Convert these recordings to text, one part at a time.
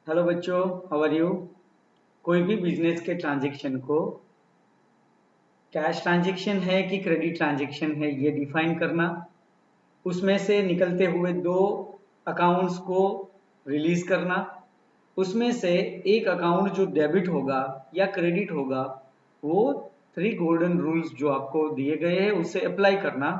Hello बच्चों, how are you. कोई भी बिजनेस के ट्रांजैक्शन को कैश ट्रांजैक्शन है कि क्रेडिट ट्रांजैक्शन है ये डिफाइन करना, उसमें से निकलते हुए दो अकाउंट्स को रिलीज करना, उसमें से एक अकाउंट जो डेबिट होगा या क्रेडिट होगा वो थ्री गोल्डन रूल्स जो आपको दिए गए हैं उसे अप्लाई करना।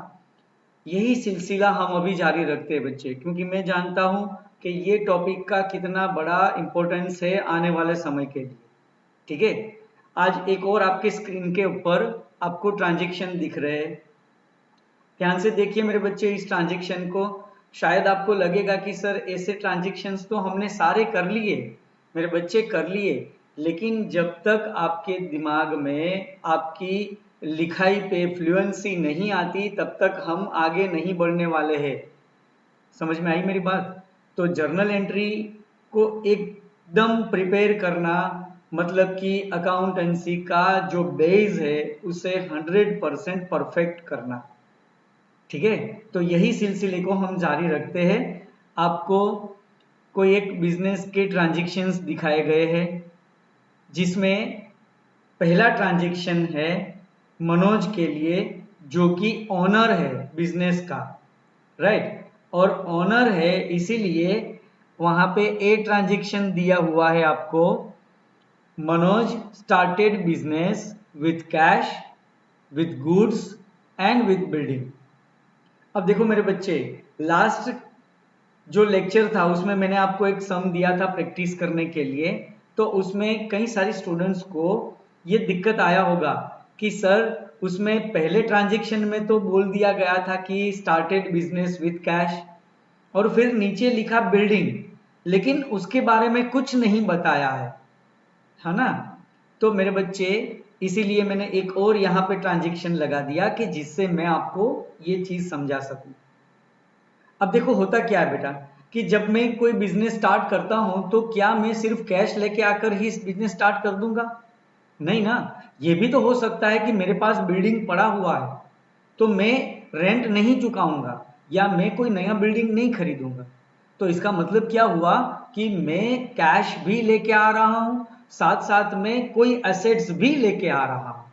यही सिलसिला हम अभी जारी रखते हैं बच्चे, क्योंकि मैं जानता हूं कि ये टॉपिक का कितना बड़ा इंपॉर्टेंस है आने वाले समय के लिए। ठीक है। आज एक और आपके स्क्रीन के ऊपर आपको ट्रांजैक्शन दिख रहे हैं। ध्यान से देखिए मेरे बच्चे इस ट्रांजैक्शन को। शायद आपको लगेगा कि सर ऐसे ट्रांजैक्शंस तो हमने सारे कर लिए। मेरे बच्चे कर लिए, लेकिन जब तक आपके दिमाग में आपकी लिखाई पे फ्लुएंसी नहीं आती तब तक हम आगे नहीं बढ़ने वाले हैं। समझ में आई मेरी बात। तो जर्नल एंट्री को एकदम प्रिपेयर करना, मतलब कि अकाउंटेंसी का जो बेस है उसे 100% परफेक्ट करना। ठीक है। तो यही सिलसिले को हम जारी रखते हैं। आपको कोई एक बिजनेस के ट्रांजैक्शंस दिखाए गए हैं, जिसमें पहला ट्रांजैक्शन है मनोज के लिए, जो कि ओनर है बिजनेस का, राइट। और ओनर है इसीलिए वहां पे ए ट्रांजैक्शन दिया हुआ है आपको। Manoj started business with cash, with goods and with building. अब देखो मेरे बच्चे, लास्ट जो लेक्चर था उसमें मैंने आपको एक सम दिया था प्रैक्टिस करने के लिए। तो उसमें कई सारे स्टूडेंट्स को ये दिक्कत आया होगा कि सर उसमें पहले ट्रांजैक्शन में तो बोल दिया गया था कि स्टार्टेड बिजनेस विथ कैश, और फिर नीचे लिखा बिल्डिंग, लेकिन उसके बारे में कुछ नहीं बताया है ना। तो मेरे बच्चे, इसीलिए मैंने एक और यहाँ पे ट्रांजैक्शन लगा दिया कि जिससे मैं आपको ये चीज समझा सकूं। अब देखो होता क्या है बेटा, कि जब मैं कोई बिजनेस स्टार्ट करता हूं तो क्या मैं सिर्फ कैश लेके आकर ही बिजनेस स्टार्ट कर दूंगा? नहीं ना। ये भी तो हो सकता है कि मेरे पास बिल्डिंग पड़ा हुआ है तो मैं रेंट नहीं चुकाऊंगा या मैं कोई नया बिल्डिंग नहीं खरीदूंगा। तो इसका मतलब क्या हुआ कि मैं कैश भी लेके आ रहा हूं, साथ साथ में कोई एसेट्स भी लेके आ रहा हूं।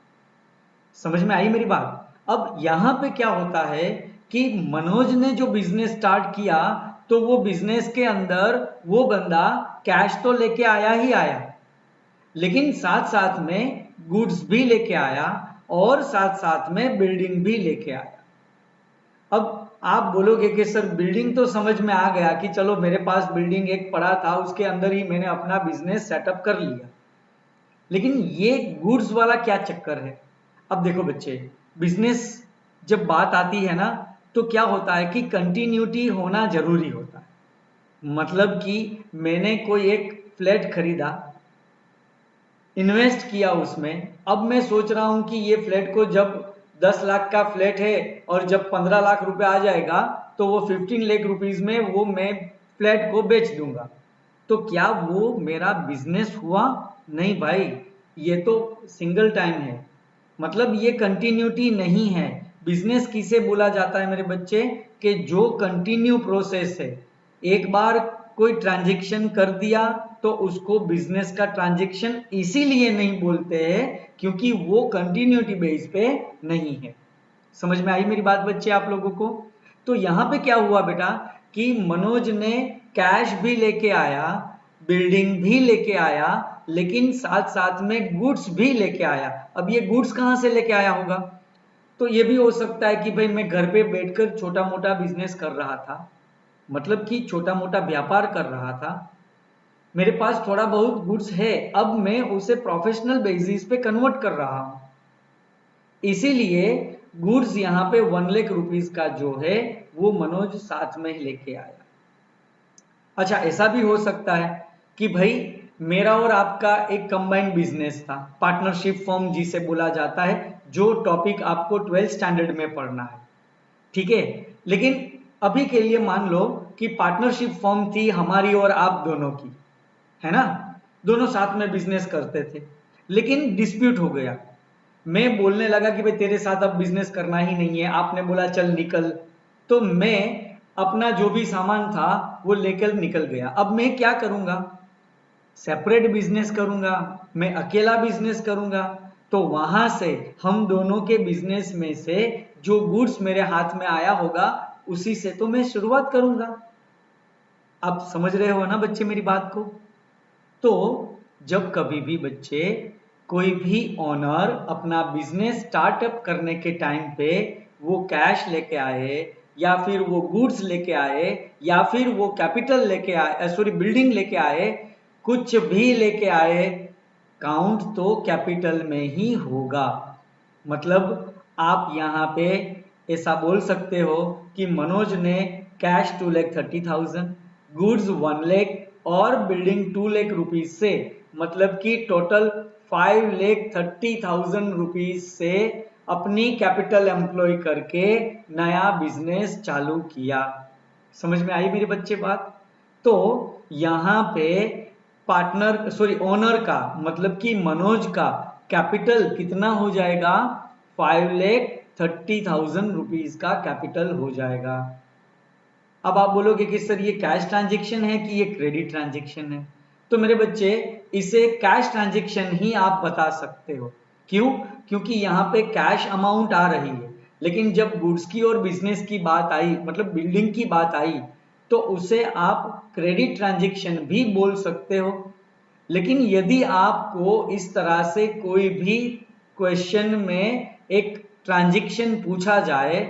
समझ में आई मेरी बात। अब यहां पे क्या होता है कि मनोज ने जो बिजनेस स्टार्ट किया, तो वो बिजनेस के अंदर वो बंदा कैश तो लेके आया ही आया, लेकिन साथ साथ में गुड्स भी लेके आया और साथ साथ में बिल्डिंग भी लेके आया। अब आप बोलोगे कि सर बिल्डिंग तो समझ में आ गया कि चलो मेरे पास बिल्डिंग एक पड़ा था, उसके अंदर ही मैंने अपना बिजनेस सेटअप कर लिया, लेकिन ये गुड्स वाला क्या चक्कर है? अब देखो बच्चे, बिजनेस जब बात आती है ना, तो क्या होता है कि कंटिन्यूटी होना जरूरी होता है। मतलब कि मैंने कोई एक फ्लैट खरीदा, इन्वेस्ट किया उसमें, अब मैं सोच रहा हूं कि ये फ्लैट को जब 10 लाख का फ्लैट है और जब 15 लाख रुपए आ जाएगा तो वो 15 लाख रुपीज में वो मैं फ्लैट को बेच दूंगा। तो क्या वो मेरा बिजनेस हुआ? नहीं भाई, ये तो सिंगल टाइम है, मतलब ये कंटिन्यूटी नहीं है। बिजनेस किसे बोला जाता है मेरे बच्चे, कि जो कंटिन्यू प्रोसेस है। एक बार कोई ट्रांजैक्शन कर दिया तो उसको बिजनेस का ट्रांजैक्शन इसीलिए नहीं बोलते हैं क्योंकि वो कंटिन्यूटी बेस पे नहीं है। समझ में आई मेरी बात बच्चे आप लोगों को? तो यहां पे क्या हुआ बेटा, कि मनोज ने कैश भी लेके आया, बिल्डिंग भी लेके आया, लेकिन साथ साथ में गुड्स भी लेके आया। अब ये गुड्स कहां से लेके आया होगा? तो ये भी हो सकता है कि भाई मैं घर पे बैठकर छोटा मोटा बिजनेस कर रहा था, मतलब कि छोटा मोटा व्यापार कर रहा था, मेरे पास थोड़ा बहुत गुड्स है, अब मैं उसे प्रोफेशनल बेसिस पे कन्वर्ट कर रहा हूं, इसीलिए गुड्स यहां पे 1 लाख रुपीज का जो है वो मनोज साथ में ही लेके आया। अच्छा, ऐसा भी हो सकता है कि भाई मेरा और आपका एक कंबाइंड बिजनेस था, पार्टनरशिप फॉर्म जिसे बोला जाता है, जो टॉपिक आपको 12th स्टैंडर्ड में पढ़ना है। ठीक है। लेकिन अभी के लिए मान लो कि पार्टनरशिप फॉर्म थी हमारी और आप दोनों की, है ना। दोनों साथ में बिजनेस करते थे, लेकिन डिस्प्यूट हो गया। मैं बोलने लगा कि भाई तेरे साथ अब बिजनेस करना ही नहीं है, आपने बोला चल निकल। तो मैं अपना जो भी सामान था वो लेकर निकल गया। अब मैं क्या करूंगा? सेपरेट बिजनेस करूंगा, मैं अकेला बिजनेस करूंगा, तो वहां से हम दोनों के बिजनेस में से जो गुड्स मेरे हाथ में आया होगा उसी से तो मैं शुरुआत करूंगा। आप समझ रहे हो ना बच्चे मेरी बात को? तो जब कभी भी बच्चे कोई भी ओनर अपना बिजनेस स्टार्टअप करने के टाइम पे वो कैश लेके आए या फिर वो गुड्स लेके आए या फिर वो कैपिटल लेके आए, सॉरी बिल्डिंग लेके आए, कुछ भी लेके आए, काउंट तो कैपिटल में ही होगा। मतलब आप यहाँ पे ऐसा बोल सकते हो कि मनोज ने कैश 2,30,000, गुड्स 1 लाख और बिल्डिंग 2 लाख रुपीज से, मतलब कि टोटल 5,30,000 रुपीज से अपनी कैपिटल एम्प्लॉय करके नया बिजनेस चालू किया। समझ में आई मेरे बच्चे बात? तो यहाँ पे पार्टनर सॉरी ओनर का मतलब कि मनोज का कैपिटल कितना हो जाएगा? 5,30,000 रुपीज का कैपिटल हो जाएगा। अब आप बोलोगे कि सर ये कैश ट्रांजेक्शन है कि ये क्रेडिट ट्रांजेक्शन है? तो मेरे बच्चे इसे कैश ट्रांजेक्शन ही आप बता सकते हो। क्यों? क्योंकि यहाँ पे कैश अमाउंट आ रही है, लेकिन जब गुड्स की और बिजनेस की बात आई, मतलब बिल्डिंग की बात आई, तो उसे आप क्रेडिट ट्रांजेक्शन भी बोल सकते हो। लेकिन यदि आपको इस तरह से कोई भी क्वेश्चन में एक ट्रांजेक्शन पूछा जाए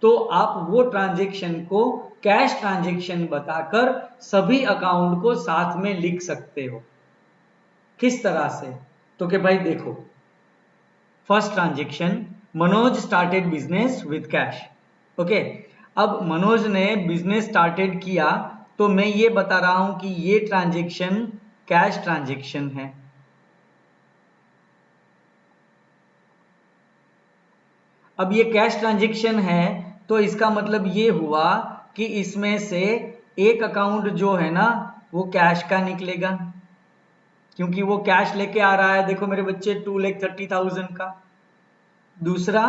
तो आप वो ट्रांजेक्शन को कैश ट्रांजेक्शन बताकर सभी अकाउंट को साथ में लिख सकते हो। किस तरह से? तो कि भाई देखो, first transaction, Manoj started business with cash. Okay, अब मनोज ने बिजनेस स्टार्टेड किया तो मैं ये बता रहा हूं कि ये ट्रांजेक्शन कैश ट्रांजेक्शन है। अब ये कैश ट्रांजेक्शन है तो इसका मतलब ये हुआ कि इसमें से एक अकाउंट जो है ना वो कैश का निकलेगा, क्योंकि वो कैश लेके आ रहा है। देखो मेरे बच्चे 2,30,000 का। दूसरा,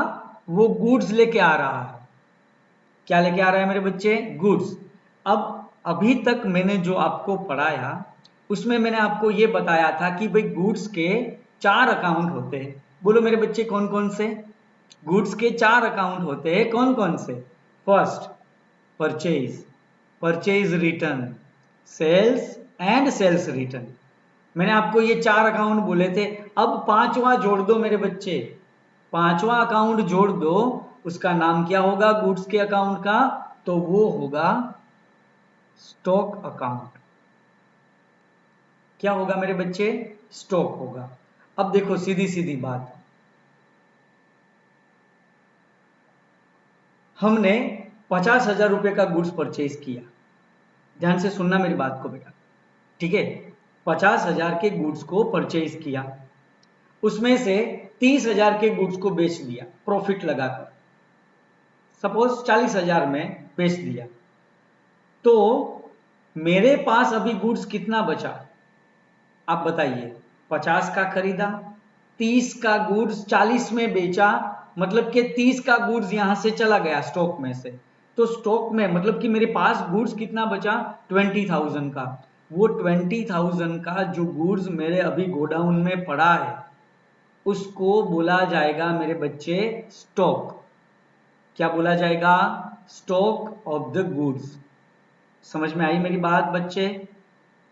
वो गुड्स लेके आ रहा है। क्या लेके आ रहा है मेरे बच्चे? गुड्स। अब अभी तक मैंने जो आपको पढ़ाया उसमें मैंने आपको ये बताया था कि भाई गुड्स के 4 अकाउंट होते हैं। बोलो मेरे बच्चे कौन कौन से? गुड्स के 4 अकाउंट होते हैं। कौन कौन से? First, purchase, purchase return, sales and sales return. मैंने आपको ये 4 अकाउंट बोले थे। अब पांचवा जोड़ दो मेरे बच्चे, पांचवा अकाउंट जोड़ दो, उसका नाम क्या होगा गुड्स के अकाउंट का? तो वो होगा स्टॉक अकाउंट। क्या होगा मेरे बच्चे? स्टॉक होगा। अब देखो सीधी सीधी बात, हमने 50,000 रुपए का गुड्स परचेज किया। ध्यान से सुनना मेरी बात को बेटा, ठीक है? 50,000 के गुड्स को परचेज किया, उसमें से 30,000 के गुड्स को बेच दिया प्रॉफिट लगाकर, सपोज 40,000 में बेच दिया। तो मेरे पास अभी गुड्स कितना बचा? आप बताइए। 50 का खरीदा, 30 का गुड्स 40 में बेचा, मतलब कि 30 का गुड्स यहां से चला गया स्टॉक में से। तो स्टॉक में मतलब कि मेरे पास गुड्स कितना बचा? 20,000 का। वो 20,000 का जो गुड्स मेरे अभी गोडाउन में पड़ा है उसको बोला जाएगा मेरे बच्चे स्टॉक। क्या बोला जाएगा? Stock of the goods. समझ में आई मेरी बात बच्चे?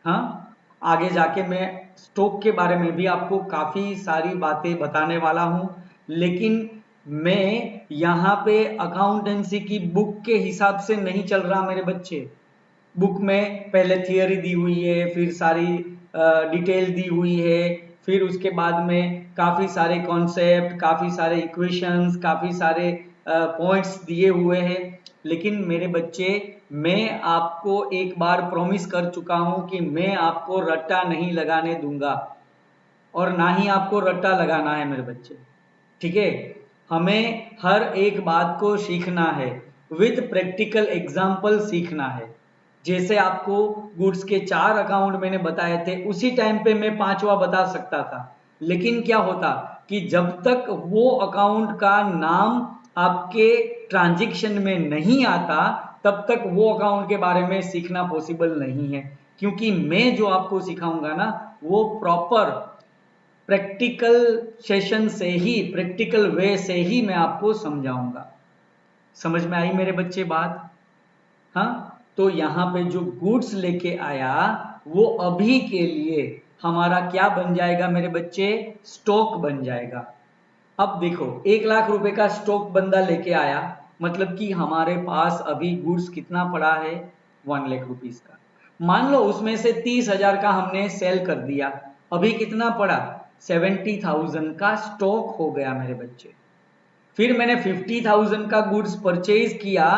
हाँ, आगे जाके मैं स्टॉक के बारे में भी आपको काफी सारी बातें बताने वाला हूं, लेकिन मैं यहाँ पे अकाउंटेंसी की बुक के हिसाब से नहीं चल रहा मेरे बच्चे। बुक में पहले थियरी दी हुई है, फिर सारी डिटेल दी हुई है, फिर उसके बाद में काफ़ी सारे कॉन्सेप्ट, काफ़ी सारे इक्वेशंस, काफ़ी सारे पॉइंट्स दिए हुए हैं। लेकिन मेरे बच्चे, मैं आपको एक बार प्रॉमिस कर चुका हूं कि मैं आपको रट्टा नहीं लगाने दूंगा और ना ही आपको रट्टा लगाना है मेरे बच्चे, ठीक है? हमें हर एक बात को सीखना है, विद प्रैक्टिकल एग्जाम्पल सीखना है। जैसे आपको गुड्स के 4 अकाउंट मैंने बताए थे, उसी टाइम पे मैं 5वां बता सकता था, लेकिन क्या होता कि जब तक वो अकाउंट का नाम आपके ट्रांजैक्शन में नहीं आता तब तक वो अकाउंट के बारे में सीखना पॉसिबल नहीं है। क्योंकि मैं जो आपको सिखाऊंगा ना वो प्रॉपर प्रैक्टिकल सेशन से ही, प्रैक्टिकल वे से ही मैं आपको समझाऊंगा। समझ में आई मेरे बच्चे बात? हाँ, तो यहाँ पे जो गुड्स लेके आया वो अभी के लिए हमारा क्या बन जाएगा मेरे बच्चे? स्टॉक बन जाएगा। अब देखो 1 लाख रुपए का स्टॉक बंदा लेके आया, मतलब कि हमारे पास अभी गुड्स कितना पड़ा है? 1 लाख रुपीस का। मान लो उसमें से 30,000 का हमने सेल कर दिया, अभी कितना पड़ा? 70,000 का स्टॉक हो गया मेरे बच्चे। फिर मैंने 50,000 का गुड्स परचेज किया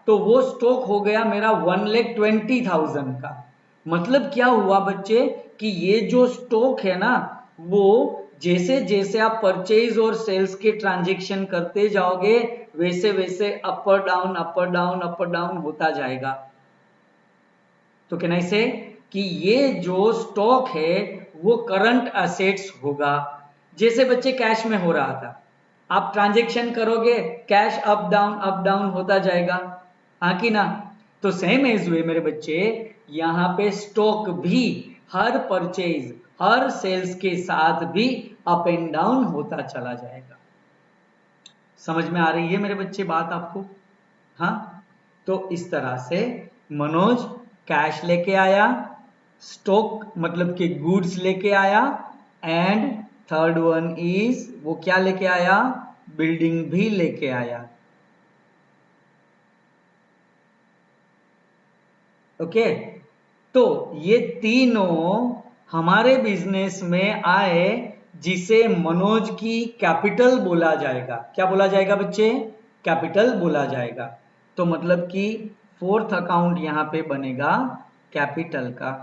तो वो स्टॉक हो गया मेरा 1,20,000 का। मतलब क्या हुआ बच्चे कि ये जो स्टॉक है ना वो जैसे जैसे आप परचेज और सेल्स के ट्रांजैक्शन करते जाओगे वैसे वैसे अपर डाउन अपर डाउन अपर डाउन होता जाएगा। तो कहना इसे कि ये जो स्टॉक है वो करंट एसेट्स होगा। जैसे बच्चे कैश में हो रहा था, आप ट्रांजैक्शन करोगे कैश अप डाउन होता जाएगा, हाँ कि ना? तो सेम एज वे मेरे बच्चे यहाँ पे स्टॉक भी हर परचेज हर सेल्स के साथ भी अप एंड डाउन होता चला जाएगा। समझ में आ रही है मेरे बच्चे बात आपको? हाँ, तो इस तरह से मनोज कैश लेके आया, स्टॉक मतलब कि गुड्स लेके आया, एंड थर्ड वन इज वो क्या लेके आया? बिल्डिंग भी लेके आया। ओके, तो ये तीनों हमारे बिजनेस में आए जिसे मनोज की कैपिटल बोला जाएगा। क्या बोला जाएगा बच्चे? कैपिटल बोला जाएगा। तो मतलब कि फोर्थ अकाउंट यहां पे बनेगा कैपिटल का।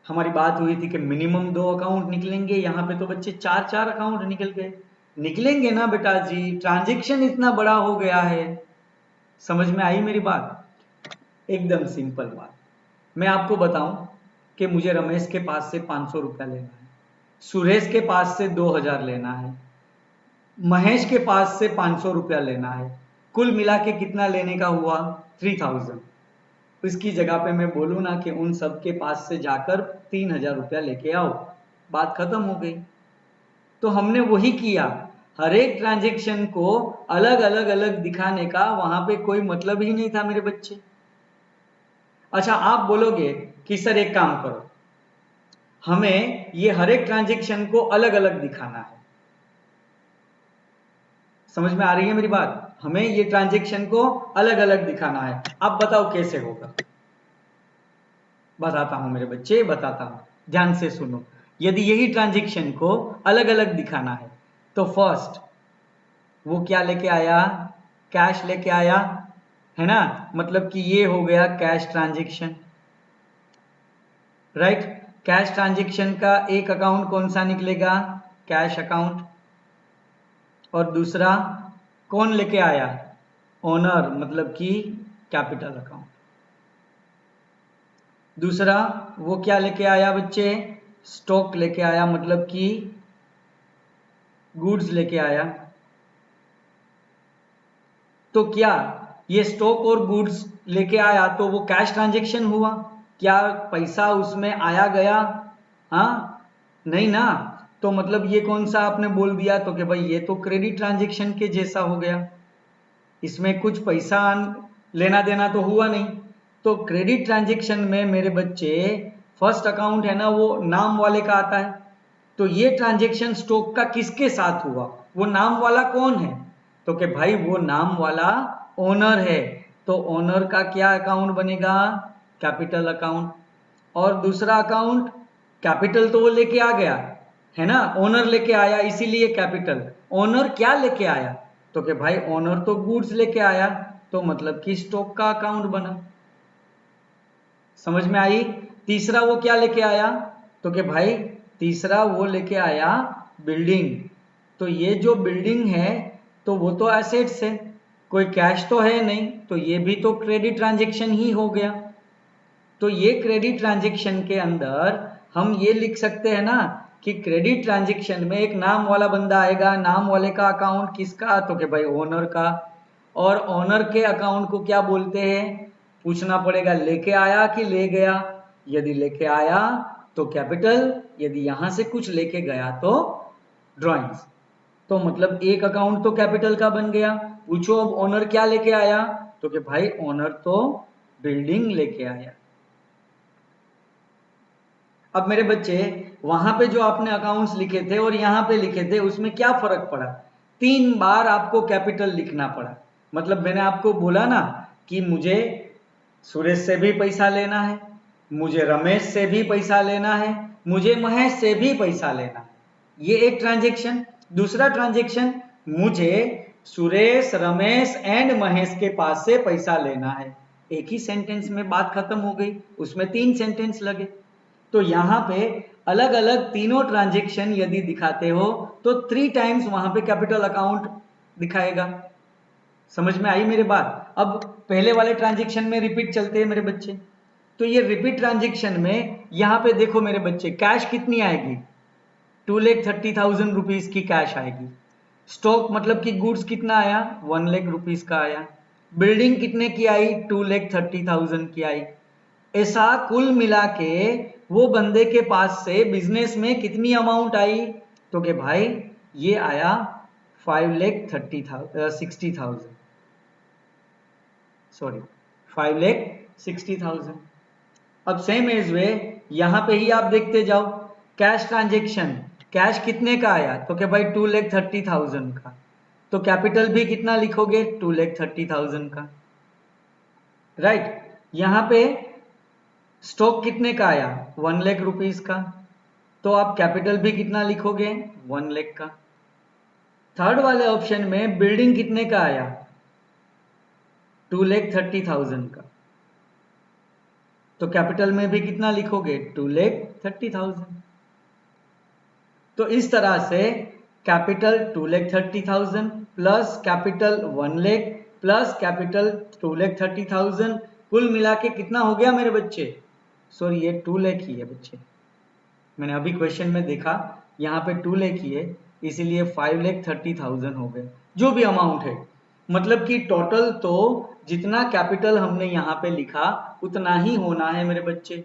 हमारी बात हुई थी कि मिनिमम 2 अकाउंट निकलेंगे, यहां पे तो बच्चे 4 अकाउंट निकल गए। निकलेंगे ना बेटा जी, ट्रांजैक्शन इतना बड़ा हो गया है। समझ में आई मेरी बात? एकदम सिंपल बात। मैं आपको बताऊं कि मुझे रमेश के पास से 500 रुपया लेना है, सुरेश के पास से 2,000 लेना है, महेश के पास से 500 रुपया लेना है, कुल मिला के कितना लेने का हुआ? 3,000। इसकी जगह पे मैं बोलूँ ना कि उन सब के पास से जाकर 3,000 रुपया लेके आओ, बात खत्म हो गई। तो हमने वही किया, हर एक ट्रांजेक्शन को अलग अलग अलग दिखाने का वहां पे कोई मतलब ही नहीं था मेरे बच्चे। अच्छा, आप बोलोगे कि सर एक काम करो, हमें ये हर एक ट्रांजेक्शन को अलग अलग दिखाना है। समझ में आ रही है मेरी बात? हमें ये ट्रांजेक्शन को अलग अलग दिखाना है। आप बताओ कैसे होगा? बताता हूं मेरे बच्चे, बताता हूं, ध्यान से सुनो। यदि यही ट्रांजेक्शन को अलग अलग दिखाना है तो फर्स्ट वो क्या लेके आया? कैश लेके आया, है ना? मतलब कि ये हो गया cash transaction, right? Cash transaction का एक अकाउंट कौन सा निकलेगा? Cash account. और दूसरा कौन लेके आया? ओनर, मतलब कि कैपिटल अकाउंट। दूसरा वो क्या लेके आया बच्चे? स्टॉक लेके आया, मतलब कि गुड्स लेके आया। तो क्या ये स्टॉक और गुड्स लेके आया तो वो कैश ट्रांजेक्शन हुआ? क्या पैसा उसमें आया गया? हाँ, नहीं ना। तो मतलब ये कौन सा आपने बोल दिया तो कि भाई ये तो क्रेडिट ट्रांजेक्शन के जैसा हो गया, इसमें कुछ पैसा लेना देना तो हुआ नहीं। तो क्रेडिट ट्रांजेक्शन में मेरे बच्चे फर्स्ट अकाउंट है ना वो नाम वाले का आता है। तो ये ट्रांजेक्शन स्टॉक का किसके साथ हुआ? वो नाम वाला कौन है? तो कि भाई वो नाम वाला ओनर है। तो ओनर का क्या अकाउंट बनेगा? Capital account. और दूसरा अकाउंट कैपिटल तो वो लेके आ गया, है ना? ओनर लेके आया इसीलिए कैपिटल। ओनर क्या लेके आया? तो कि भाई ओनर तो गुड्स लेके आया, तो मतलब कि स्टॉक का अकाउंट बना। समझ में आई? तीसरा वो क्या लेके आया? तो कि भाई तीसरा वो लेके आया बिल्डिंग। तो ये जो बिल्डिंग है तो वो तो एसेट्स है, कोई कैश तो है नहीं, तो ये भी तो क्रेडिट ट्रांजेक्शन ही हो गया। तो ये क्रेडिट ट्रांजेक्शन के अंदर हम ये लिख सकते हैं ना कि क्रेडिट ट्रांजेक्शन में एक नाम वाला बंदा आएगा, नाम वाले का अकाउंट किसका? तो कि भाई ओनर का। और ओनर के अकाउंट को क्या बोलते हैं, पूछना पड़ेगा लेके आया कि ले गया। यदि लेके आया तो कैपिटल, यदि यहां से कुछ लेके गया तो ड्राइंग्स। तो मतलब एक अकाउंट तो कैपिटल का बन गया। पूछो अब ओनर क्या लेके आया, तो कि भाई ओनर तो बिल्डिंग लेके आया। अब मेरे बच्चे वहां पे जो आपने अकाउंट्स लिखे थे और यहां पे लिखे थे उसमें क्या फर्क पड़ा, 3 बार आपको कैपिटल लिखना पड़ा। मतलब मैंने आपको बोला ना कि मुझे सुरेश से भी पैसा लेना है, मुझे रमेश से भी पैसा लेना है, मुझे महेश से भी पैसा लेना है, ये एक ट्रांजेक्शन। दूसरा ट्रांजेक्शन, मुझे सुरेश, रमेश एंड महेश के पास से पैसा लेना है। एक ही सेंटेंस में बात खत्म हो गई, उसमें 3 सेंटेंस लगे। तो यहां पे अलग अलग तीनों ट्रांजेक्शन यदि दिखाते हो तो 3 टाइम्स वहां पे कैपिटल अकाउंट दिखाएगा। समझ में आई मेरी बात। अब पहले वाले ट्रांजेक्शन में रिपीट चलते हैं मेरे बच्चे। तो ये रिपीट ट्रांजेक्शन में यहां पे देखो मेरे बच्चे, कैश कितनी आएगी, 2,30,000 रुपीज की कैश आएगी। स्टॉक मतलब कि गुड्स कितना आया, 1 लाख रुपीज का आया। बिल्डिंग कितने की आई, 2,30,000 की आई। ऐसा कुल मिला के वो बंदे के पास से बिजनेस में कितनी अमाउंट आई, तो कि भाई ये आया 5,60,000, सॉरी 5,60,000। अब सेम एज वे यहां पे ही आप देखते जाओ, कैश ट्रांजेक्शन, कैश कितने का आया, तो कि भाई 2,30,000 का। तो कैपिटल भी कितना लिखोगे, 2,30,000 का, राइट। यहां पे स्टॉक कितने का आया, 1 लाख रुपीज का, तो आप कैपिटल भी कितना लिखोगे, 1 लाख का। थर्ड वाले ऑप्शन में बिल्डिंग कितने का आया, 2,30,000 का, तो कैपिटल में भी कितना लिखोगे, 2,30,000। तो इस तरह से capital 2,30,000 plus capital 1 lakh plus capital 2,30,000, कुल मिला के कितना हो गया मेरे बच्चे, सॉरी ये 2 लाख ही है बच्चे, मैंने अभी क्वेश्चन में देखा यहाँ पे 2 लाख ही है, इसीलिए 5,30,000 हो गए जो भी अमाउंट है। मतलब कि टोटल तो जितना कैपिटल हमने यहाँ पे लिखा उतना ही होना है मेरे बच्चे।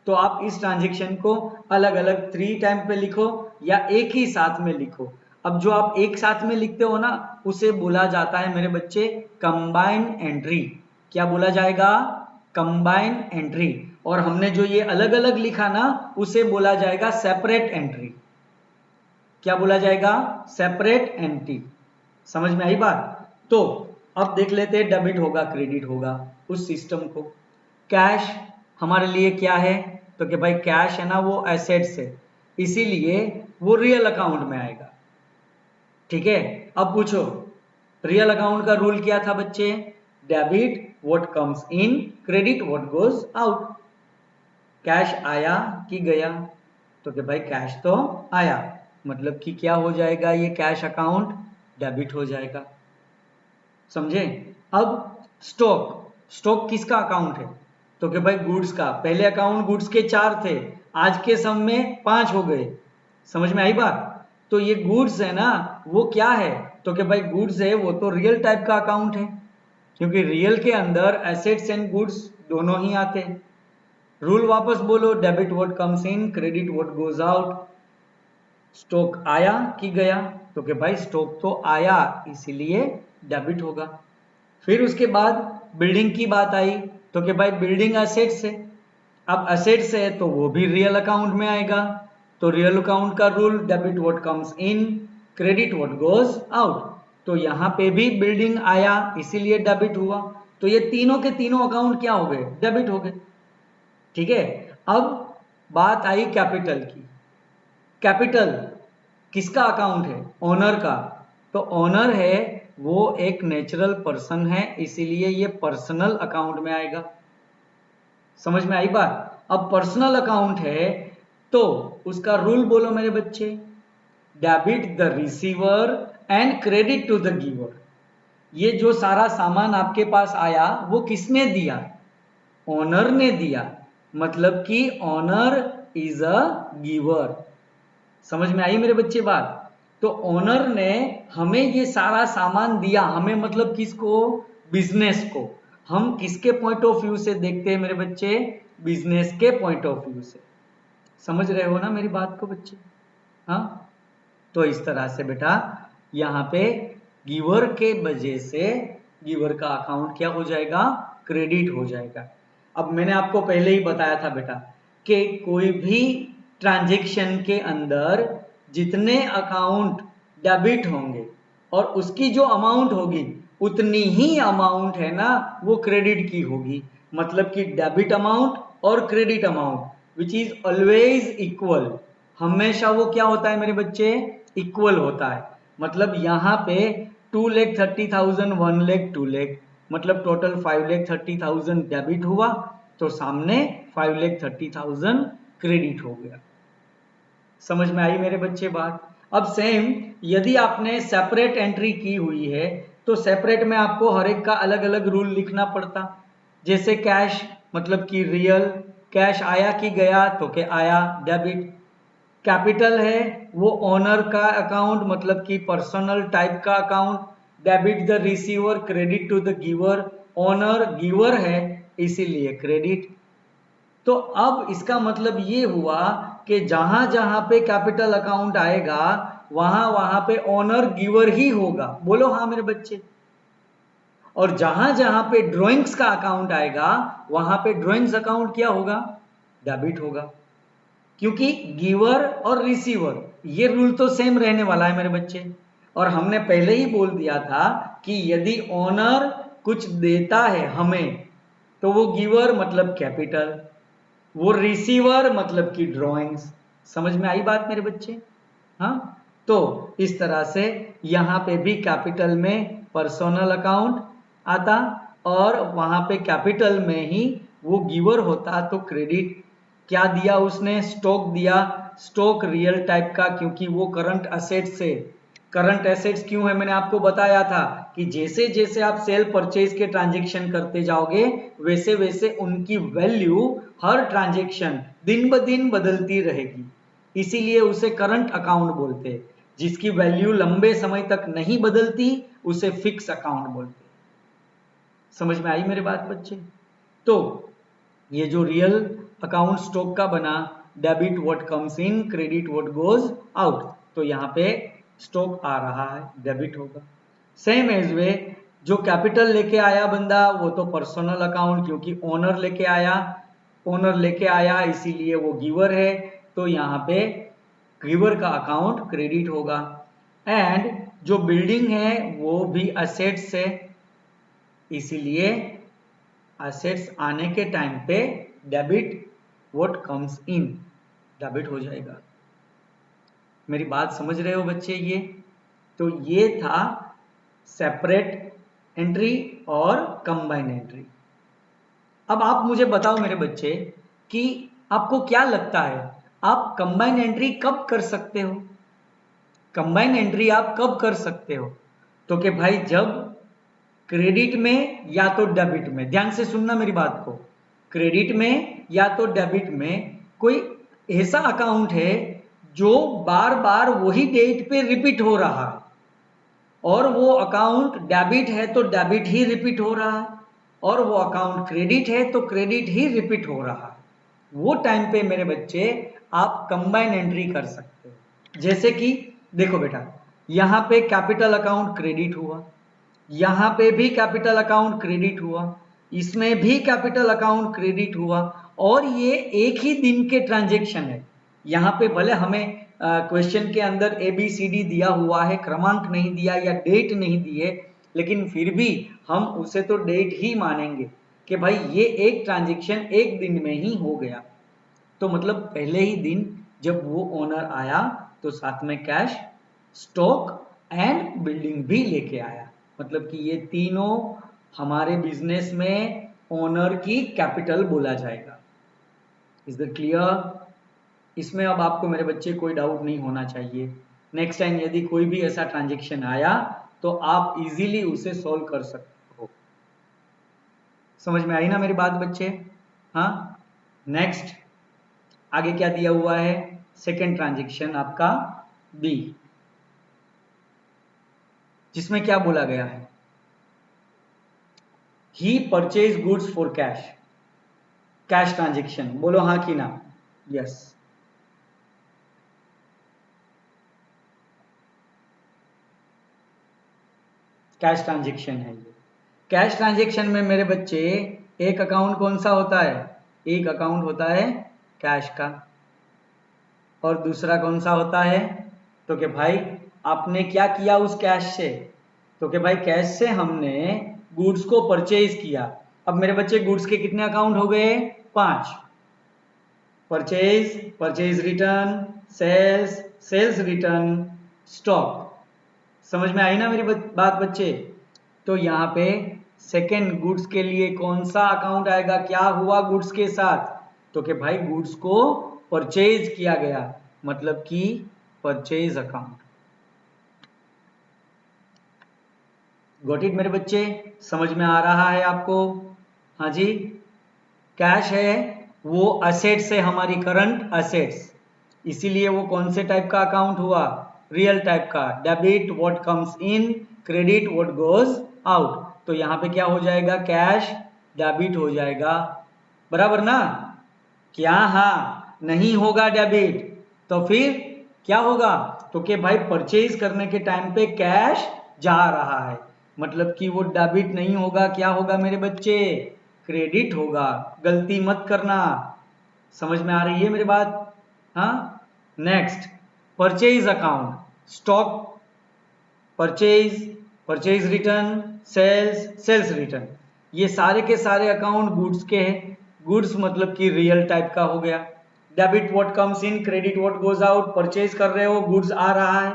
तो आप इस ट्रांजेक्शन को अलग अलग 3 टाइम पे लिखो या एक ही साथ में लिखो। अब जो आप एक साथ में लिखते हो ना उसे बोला जाता है मेरे बच्चे कंबाइन एंट्री। क्या बोला जाएगा, कंबाइन एंट्री। और हमने जो ये अलग अलग लिखा ना उसे बोला जाएगा सेपरेट एंट्री। क्या बोला जाएगा, सेपरेट एंट्री। समझ में आई बात। तो अब देख लेते हैं डेबिट होगा क्रेडिट होगा उस सिस्टम को। कैश हमारे लिए क्या है, तो कि भाई कैश है ना वो एसेट्स है, इसीलिए वो रियल अकाउंट में आएगा। ठीक है। अब पूछो रियल अकाउंट का रूल क्या था बच्चे, debit what comes in, credit what goes out. Cash आया कि गया, तो कि भाई कैश तो आया, मतलब कि क्या हो जाएगा ये कैश अकाउंट डेबिट हो जाएगा। समझे। अब स्टॉक, स्टॉक किसका अकाउंट है, तो कि भाई गुड्स का। पहले अकाउंट गुड्स के 4 थे, आज के सम में 5 हो गए। समझ में आई बात। तो ये गुड्स है ना वो क्या है, तो कि भाई गुड्स है वो तो रियल टाइप का अकाउंट है, क्योंकि रियल के अंदर एसेट्स एंड गुड्स दोनों ही आते हैं। रूल वापस बोलो, debit what comes in, credit what goes out. Stock आया कि गया, तो कि भाई स्टॉक तो आया इसीलिए डेबिट होगा। फिर उसके बाद बिल्डिंग की बात आई, तो कि भाई बिल्डिंग एसेट्स है। अब एसेट्स है तो वो भी रियल अकाउंट में आएगा, तो रियल अकाउंट का rule debit what comes in, credit what goes out. तो यहां पे भी बिल्डिंग आया इसीलिए डेबिट हुआ। तो ये तीनों के तीनों अकाउंट क्या हो गए, डेबिट हो गए। ठीक है। अब बात आई कैपिटल की। कैपिटल किसका अकाउंट है, ओनर का। तो ओनर है वो एक नेचुरल पर्सन है, इसीलिए ये पर्सनल अकाउंट में आएगा। समझ में आई बात। अब पर्सनल अकाउंट है तो उसका रूल बोलो मेरे बच्चे, debit the receiver and credit to the giver. ये जो सारा सामान आपके पास आया वो किसने दिया, ओनर ने दिया, मतलब कि ओनर इज अ गिवर। समझ में आई मेरे बच्चे बात। तो ओनर ने हमें ये सारा सामान दिया, हमें मतलब किसको, बिजनेस को। हम किसके पॉइंट ऑफ व्यू से देखते हैं मेरे बच्चे, बिजनेस के पॉइंट ऑफ व्यू से। समझ रहे हो ना मेरी बात को बच्चे? हाँ, तो इस तरह से बेटा यहाँ पे गिवर के वजह से गिवर का अकाउंट क्या हो जाएगा, क्रेडिट हो जाएगा। अब मैंने आपको पहले ही बताया था बेटा कि कोई भी ट्रांजैक्शन के अंदर जितने अकाउंट डेबिट होंगे और उसकी जो अमाउंट होगी उतनी ही अमाउंट है ना वो क्रेडिट की होगी। मतलब कि डेबिट अमाउंट और credit amount which is always equal, हमेशा वो क्या होता है मेरे बच्चे, इक्वल होता है। मतलब यहाँ पे 2,30,000 1 लाख 2 लाख मतलब टोटल 5,30,000 डेबिट हुआ तो सामने 5,30,000 क्रेडिट हो गया। समझ में आई मेरे बच्चे बात? अब सेम यदि आपने सेपरेट एंट्री की हुई है तो सेपरेट में आपको हर एक का अलग अलग रूल लिखना पड़ता। जैसे कैश मतलब कि रियल, कैश आया कि गया तो के आया डेबिट। कैपिटल है वो ओनर का अकाउंट मतलब कि पर्सनल टाइप का account, debit the receiver, credit to the giver, owner giver है इसीलिए क्रेडिट। तो अब इसका मतलब ये हुआ कि जहां जहां पे कैपिटल अकाउंट आएगा वहां वहां पे ओनर गिवर ही होगा। बोलो हाँ मेरे बच्चे। और जहां जहां पे ड्राइंग्स का अकाउंट आएगा वहां पे ड्राइंग्स अकाउंट क्या होगा, डेबिट होगा। क्योंकि गिवर और रिसीवर ये रूल तो सेम रहने वाला है मेरे बच्चे। और हमने पहले ही बोल दिया था कि यदि ओनर कुछ देता है हमें तो वो गिवर मतलब कैपिटल, वो रिसीवर मतलब की ड्राइंग्स। समझ में आई बात मेरे बच्चे? हाँ, तो इस तरह से यहाँ पे भी कैपिटल में पर्सनल अकाउंट आता और वहां पे कैपिटल में ही वो गिवर होता तो क्रेडिट। क्या दिया उसने, स्टॉक दिया। स्टॉक रियल टाइप का क्योंकि वो करंट असेट्स से, करंट एसेट्स क्यों है मैंने आपको बताया था कि जैसे जैसे आप सेल परचेज के ट्रांजैक्शन करते जाओगे वैसे वैसे उनकी वैल्यू हर ट्रांजैक्शन दिन ब दिन बदलती रहेगी, इसीलिए उसे करंट अकाउंट बोलते हैं। जिसकी वैल्यू लंबे समय तक नहीं बदलती उसे फिक्स अकाउंट बोलते हैं। समझ में आई मेरी बात बच्चे? तो ये जो रियल अकाउंट स्टॉक का बना, debit what comes in, credit what goes out, तो यहाँ पे स्टॉक आ रहा है डेबिट होगा। सेम एज वे जो कैपिटल लेके आया बंदा वो तो पर्सनल अकाउंट क्योंकि ओनर लेके आया, ओनर लेके आया इसीलिए वो गिवर है तो यहाँ पे गिवर का अकाउंट क्रेडिट होगा। एंड जो बिल्डिंग है वो भी असेट्स है इसीलिए असेट्स आने के टाइम पे debit what comes in, debit हो जाएगा। मेरी बात समझ रहे हो बच्चे? ये तो ये था सेपरेट एंट्री और कंबाइन एंट्री। अब आप मुझे बताओ मेरे बच्चे कि आपको क्या लगता है आप कंबाइन एंट्री कब कर सकते हो? कंबाइन एंट्री आप कब कर सकते हो? तो कि भाई जब क्रेडिट में या तो डेबिट में, ध्यान से सुनना मेरी बात को, क्रेडिट में या तो डेबिट में कोई ऐसा अकाउंट है जो बार बार वही डेट पे रिपीट हो रहा है और वो अकाउंट डेबिट है तो डेबिट ही रिपीट हो रहा है और वो अकाउंट क्रेडिट है तो क्रेडिट ही रिपीट हो रहा है। वो टाइम पे मेरे बच्चे आप कंबाइन एंट्री कर सकते हो। जैसे कि देखो बेटा यहाँ पे कैपिटल अकाउंट क्रेडिट हुआ, यहाँ पे भी कैपिटल अकाउंट क्रेडिट हुआ, इसमें भी कैपिटल अकाउंट क्रेडिट हुआ और ये एक ही दिन के ट्रांजेक्शन है। यहाँ पे भले हमें क्वेश्चन के अंदर ABCD दिया हुआ है, क्रमांक नहीं दिया या डेट नहीं दी है, लेकिन फिर भी हम उसे तो डेट ही मानेंगे कि भाई ये एक ट्रांजेक्शन एक दिन में ही हो गया। तो मतलब पहले ही दिन जब वो ओनर आया तो साथ में कैश, स्टॉक एंड बिल्डिंग भी लेके आया। मतलब कि ये तीनों हमारे बिजनेस में ओनर की कैपिटल बोला जाएगा। Is the clear? इसमें अब आपको मेरे बच्चे कोई डाउट नहीं होना चाहिए। नेक्स्ट टाइम यदि कोई भी ऐसा ट्रांजेक्शन आया तो आप इजीली उसे सॉल्व कर सकते हो। समझ में आई ना मेरी बात बच्चे? हाँ, नेक्स्ट आगे क्या दिया हुआ है? सेकेंड ट्रांजेक्शन आपका बी। जिसमें क्या बोला गया है, he purchase goods for cash, cash transaction, बोलो हाँ कि ना। यस, कैश ट्रांजेक्शन है ये। कैश ट्रांजेक्शन में मेरे बच्चे एक अकाउंट कौन सा होता है, एक अकाउंट होता है कैश का, और दूसरा कौन सा होता है, तो कि भाई आपने क्या किया उस कैश से, तो कि भाई कैश से हमने गुड्स को परचेज किया। अब मेरे बच्चे गुड्स के कितने अकाउंट हो गए, 5, purchase, purchase return, sales, sales return, stock. समझ में आई ना मेरी बात बच्चे। तो यहाँ पे सेकेंड गुड्स के लिए कौन सा अकाउंट आएगा, क्या हुआ गुड्स के साथ, तो कि भाई गुड्स को परचेज किया गया, मतलब कि परचेज अकाउंट। गॉट इट मेरे बच्चे, समझ में आ रहा है आपको। हाँ जी, कैश है वो असेट्स है, हमारी करंट असेट्स, इसीलिए वो कौन से टाइप का अकाउंट हुआ, रियल टाइप का। Debit what comes in, credit what goes out. तो यहाँ पे क्या हो जाएगा, कैश डेबिट हो जाएगा, बराबर ना। क्या हाँ नहीं होगा डेबिट, तो फिर क्या होगा, तो कि भाई परचेज करने के टाइम पे कैश जा रहा है, मतलब कि वो डेबिट नहीं होगा, क्या होगा मेरे बच्चे, क्रेडिट होगा। गलती मत करना, समझ में आ रही है मेरी बात। हाँ, next purchase account, stock purchase, purchase return, sales, sales return, ये सारे के सारे अकाउंट गुड्स के हैं। गुड्स मतलब कि रियल टाइप का हो गया। Debit what comes in, credit what goes out, purchase कर रहे हो, गुड्स आ रहा है,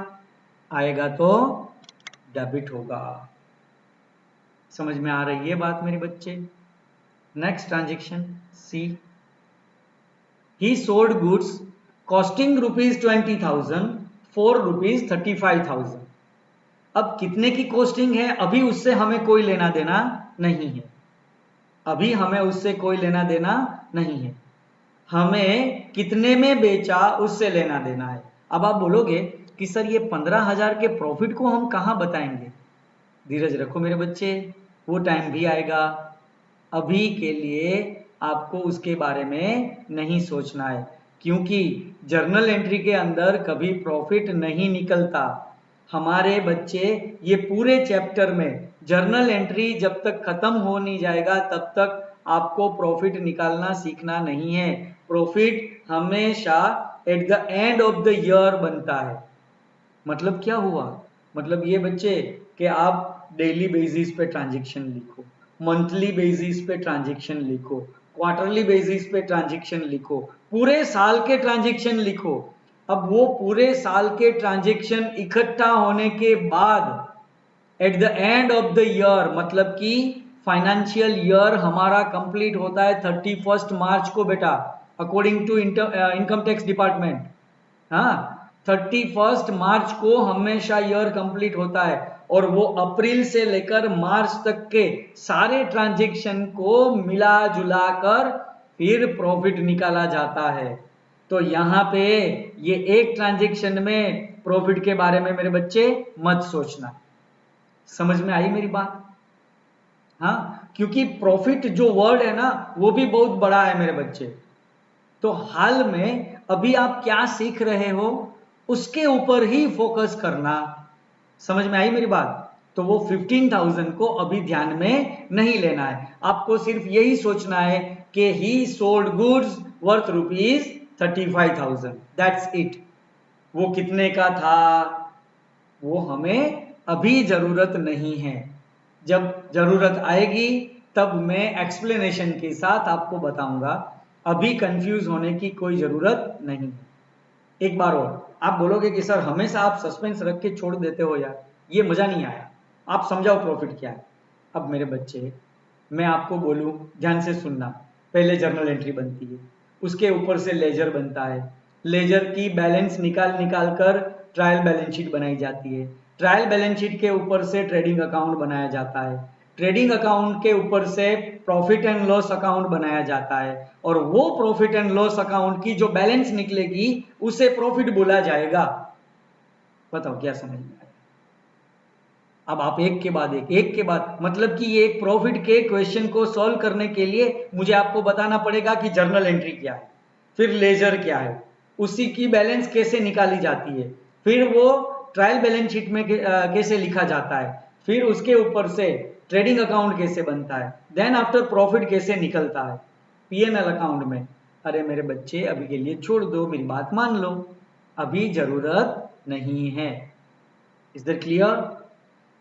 आएगा तो डेबिट होगा। समझ में आ रही है बात मेरे बच्चे। Next transaction C, he sold goods costing ₹20,000 for ₹35,000। अब कितने की कॉस्टिंग है अभी उससे हमें कोई लेना देना नहीं है, अभी हमें उससे कोई लेना देना नहीं है, हमें कितने में बेचा उससे लेना देना है। अब आप बोलोगे कि सर ये 15,000 के प्रॉफिट को हम कहाँ बताएंगे, धीरज रखो मेरे बच्चे, वो टाइम भी आएगा। अभी के लिए आपको उसके बारे में नहीं सोचना है, क्योंकि जर्नल एंट्री के अंदर कभी प्रॉफिट नहीं निकलता। हमारे बच्चे ये पूरे चैप्टर में जर्नल एंट्री जब तक खत्म हो नहीं जाएगा तब तक आपको प्रॉफिट निकालना सीखना नहीं है। प्रॉफिट हमेशा at the end of the year बनता है। मतलब क्या हुआ, मतलब ये बच्चे कि आप डेली बेसिस पे ट्रांजेक्शन लिखो, मंथली बेसिस पे ट्रांजेक्शन लिखो, क्वार्टरली बेसिस पे ट्रांजेक्शन लिखो, पूरे साल के ट्रांजेक्शन लिखो। अब वो पूरे साल के ट्रांजेक्शन इकट्ठा होने के बाद at the end of the year, मतलब कि फाइनेंशियल ईयर हमारा कंप्लीट होता है 31 मार्च को बेटा, according to income tax department. हाँ, 31 मार्च को हमेशा ईयर कंप्लीट होता है, और वो अप्रैल से लेकर मार्च तक के सारे ट्रांजेक्शन को मिला जुला कर फिर प्रॉफिट निकाला जाता है। तो यहाँ पे ये एक ट्रांजेक्शन में प्रॉफिट के बारे में मेरे बच्चे मत सोचना। समझ में आई मेरी बात। हाँ, क्योंकि प्रॉफिट जो वर्ड है ना वो भी बहुत बड़ा है मेरे बच्चे। तो हाल में अभी आप क्या सीख रहे हो उसके ऊपर ही फोकस करना। समझ में आई मेरी बात। तो वो 15,000 को अभी ध्यान में नहीं लेना है, आपको सिर्फ यही सोचना है कि ही sold goods worth ₹35,000, that's it. वो कितने का था वो हमें अभी जरूरत नहीं है, जब जरूरत आएगी तब मैं एक्सप्लेनेशन के साथ आपको बताऊंगा, अभी कंफ्यूज होने की कोई जरूरत नहीं है। एक बार और आप बोलोगे कि सर हमेशा आप सस्पेंस रख के छोड़ देते हो यार, ये मजा नहीं आया, आप समझाओ प्रॉफिट क्या है। अब मेरे बच्चे मैं आपको बोलूं, ध्यान से सुनना। पहले जर्नल एंट्री बनती है, उसके ऊपर से लेजर बनता है, लेजर की बैलेंस निकाल निकाल कर ट्रायल बैलेंस शीट बनाई जाती है, ट्रायल बैलेंस शीट के ऊपर से ट्रेडिंग अकाउंट बनाया जाता है, ट्रेडिंग अकाउंट के ऊपर से प्रॉफिट एंड लॉस अकाउंट बनाया जाता है, और वो प्रॉफिट एंड लॉस अकाउंट की जो बैलेंस निकलेगी उसे प्रॉफिट बोला जाएगा। बताओ क्या समझ में आया। अब आप एक के बाद एक के बाद, मतलब कि ये एक प्रॉफिट के क्वेश्चन को सॉल्व करने के लिए मुझे आपको बताना पड़ेगा कि जर्नल एंट्री क्या है, फिर लेजर क्या है, उसी की बैलेंस कैसे निकाली जाती है, फिर वो ट्रायल बैलेंस शीट में कैसे लिखा जाता है, फिर उसके ऊपर से ट्रेडिंग अकाउंट कैसे बनता है, देन आफ्टर प्रॉफिट कैसे निकलता है पीएनएल अकाउंट में। अरे मेरे बच्चे अभी के लिए छोड़ दो, मेरी बात मान लो, अभी जरूरत नहीं है। Is that clear?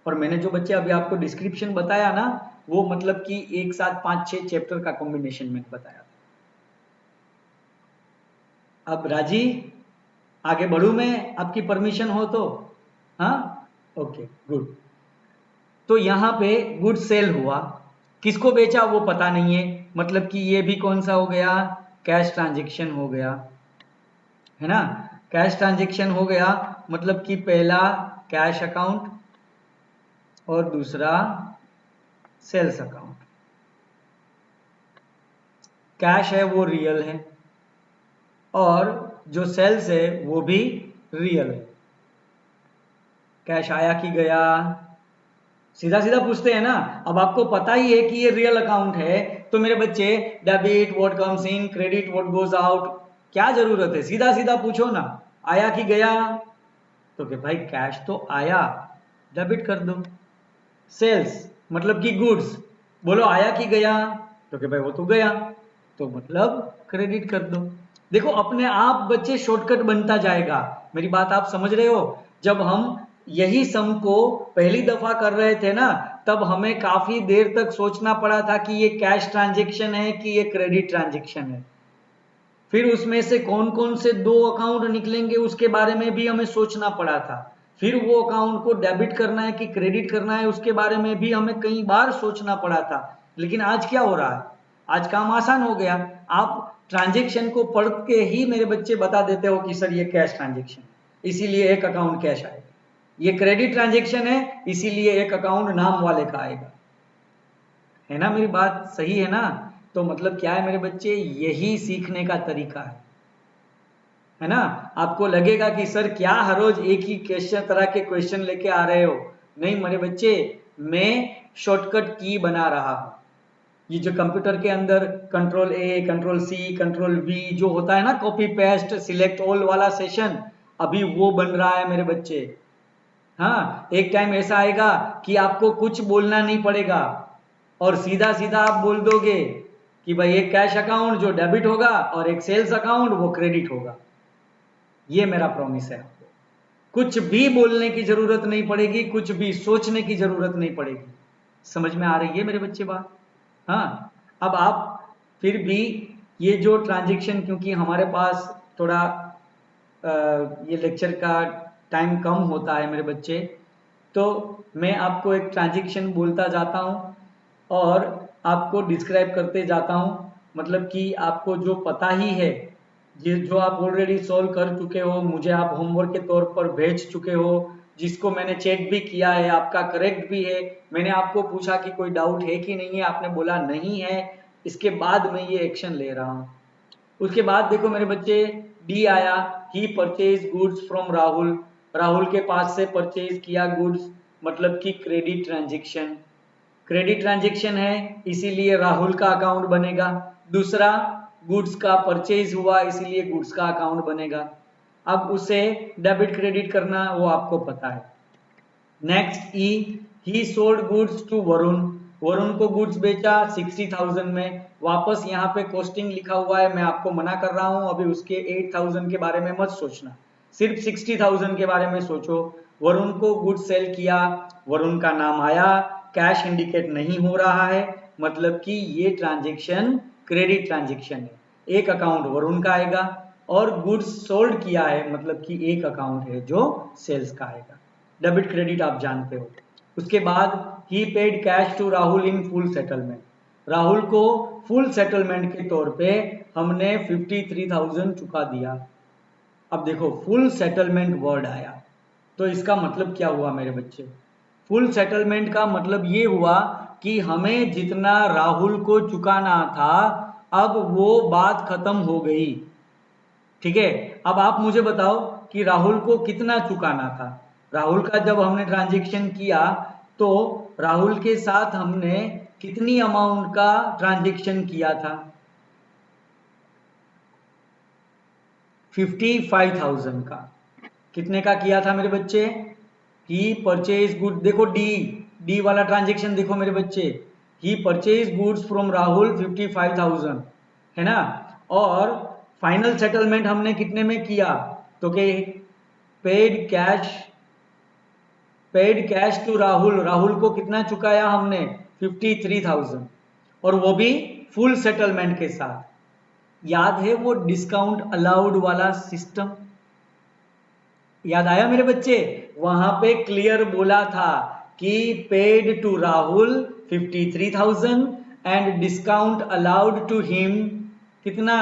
और मैंने जो बच्चे अभी आपको डिस्क्रिप्शन बताया ना, वो मतलब कि एक साथ 5-6 चैप्टर का कॉम्बिनेशन में बताया था। अब राजी, आगे बढ़ू मैं, आपकी परमिशन हो तो? हाँ, ओके गुड। तो यहां पे गुड सेल हुआ, किसको बेचा वो पता नहीं है, मतलब कि ये भी कौन सा हो गया, कैश ट्रांजेक्शन हो गया, है ना। कैश ट्रांजेक्शन हो गया, मतलब कि पहला कैश अकाउंट और दूसरा सेल्स अकाउंट। कैश है वो रियल है और जो सेल्स है वो भी रियल है। कैश आया कि गया, सीधा सीधा पूछते हैं ना। अब आपको पता ही है कि ये रियल अकाउंट है, तो मेरे बच्चे debit what comes in, credit what goes out, क्या जरूरत है, सीधा सीधा पूछो ना, आया कि गया, तो कि भाई कैश तो आया, डेबिट कर दो। सेल्स मतलब कि गुड्स, बोलो आया कि गया, तो कि भाई वो तो गया, तो मतलब क्रेडिट कर दो। देखो अपने आप बच्चे शॉर्टकट बनता जाएगा, मेरी बात आप समझ रहे हो। जब हम यही सम को पहली दफा कर रहे थे ना, तब हमें काफी देर तक सोचना पड़ा था कि ये कैश ट्रांजेक्शन है कि ये क्रेडिट ट्रांजेक्शन है, फिर उसमें से कौन कौन से दो अकाउंट निकलेंगे उसके बारे में भी हमें सोचना पड़ा था, फिर वो अकाउंट को डेबिट करना है कि क्रेडिट करना है उसके बारे में भी हमें कई बार सोचना पड़ा था। लेकिन आज क्या हो रहा है, आज काम आसान हो गया, आप ट्रांजेक्शन को पढ़ के ही मेरे बच्चे बता देते हो कि सर ये कैश ट्रांजेक्शन, इसीलिए एक अकाउंट कैश आएगा, ये क्रेडिट ट्रांजेक्शन है इसीलिए एक अकाउंट नाम वाले का आएगा, है ना। मेरी बात सही है ना। तो मतलब क्या है मेरे बच्चे, यही सीखने का तरीका है ना। आपको लगेगा कि सर क्या हर रोज एक ही क्वेश्चन तरह के क्वेश्चन लेके आ रहे हो, नहीं मेरे बच्चे, मैं शॉर्टकट की बना रहा हूं। ये जो कंप्यूटर के अंदर control A, control C, control V जो होता है ना, कॉपी पेस्ट सिलेक्ट ऑल वाला सेशन, अभी वो बन रहा है मेरे बच्चे। हाँ, एक टाइम ऐसा आएगा कि आपको कुछ बोलना नहीं पड़ेगा और सीधा सीधा आप बोल दोगे कि भाई एक कैश अकाउंट जो डेबिट होगा और एक सेल्स अकाउंट वो क्रेडिट होगा। ये मेरा प्रॉमिस है आपको, कुछ भी बोलने की जरूरत नहीं पड़ेगी, कुछ भी सोचने की जरूरत नहीं पड़ेगी। समझ में आ रही है मेरे बच्चे बात? हाँ, अब आप फिर भी ये जो ट्रांजेक्शन, क्योंकि हमारे पास थोड़ा ये लेक्चर का टाइम कम होता है मेरे बच्चे, तो मैं आपको एक ट्रांजेक्शन बोलता जाता हूँ और आपको डिस्क्राइब करते जाता हूँ, मतलब कि आपको जो पता ही है, जो आप ऑलरेडी सॉल्व कर चुके हो, मुझे आप होमवर्क के तौर पर भेज चुके हो, जिसको मैंने चेक भी किया है, आपका करेक्ट भी है, मैंने आपको पूछा कि कोई डाउट है कि नहीं है, आपने बोला नहीं है, इसके बाद मैं ये एक्शन ले रहा हूँ। उसके बाद देखो मेरे बच्चे, डी आया, he purchase goods from Rahul, Rahul के पास से परचेज किया गुड्स, मतलब कि क्रेडिट ट्रांजेक्शन, क्रेडिट ट्रांजेक्शन है इसीलिए राहुल का अकाउंट बनेगा। दूसरा, गुड्स का परचेज हुआ इसीलिए गुड्स का अकाउंट बनेगा। अब उसे डेबिट क्रेडिट करना वो आपको पता है। Next E, he sold goods to Varun, Varun को गुड्स बेचा 60,000 में, वापस यहाँ पे कॉस्टिंग लिखा हुआ है, मैं आपको मना कर रहा हूँ अभी उसके 8,000 के बारे में मत सोचना, सिर्फ 60,000 के बारे में सोचो। वरुण को गुड्स सेल किया, वरुण का नाम आया, कैश इंडिकेट नहीं हो रहा है, मतलब कि ये ट्रांजेक्शन क्रेडिट ट्रांजेक्शन है, एक अकाउंट वरुण का आएगा, और गुड्स सोल्ड किया है मतलब कि एक अकाउंट है जो सेल्स का आएगा। डेबिट क्रेडिट आप जानते हो। उसके बाद he paid cash to Rahul in full settlement, Rahul को फुल सेटलमेंट के तौर पे हमने 53,000 चुका दिया। अब देखो फुल सेटलमेंट वर्ड आया, तो इसका मतलब क्या हुआ मेरे बच्चे, फुल सेटलमेंट का मतलब ये हुआ कि हमें जितना राहुल को चुकाना था अब वो बात खत्म हो गई। ठीक है, अब आप मुझे बताओ कि राहुल को कितना चुकाना था। राहुल का जब हमने ट्रांजेक्शन किया तो राहुल के साथ हमने कितनी अमाउंट का ट्रांजैक्शन किया था? 55,000 का। कितने का किया था मेरे बच्चे? ही परचेज गुड, देखो डी वाला ट्रांजेक्शन देखो मेरे बच्चे, ही परचेज गुड्स फ्रॉम राहुल 55,000, है ना। और फाइनल सेटलमेंट हमने कितने में किया? तो K paid cash to Rahul, Rahul को कितना चुकाया हमने? 53,000, और वो भी फुल सेटलमेंट के साथ। याद है वो डिस्काउंट अलाउड वाला सिस्टम? याद आया मेरे बच्चे? वहां पे क्लियर बोला था कि paid to Rahul 53,000 and discount allowed to him कितना?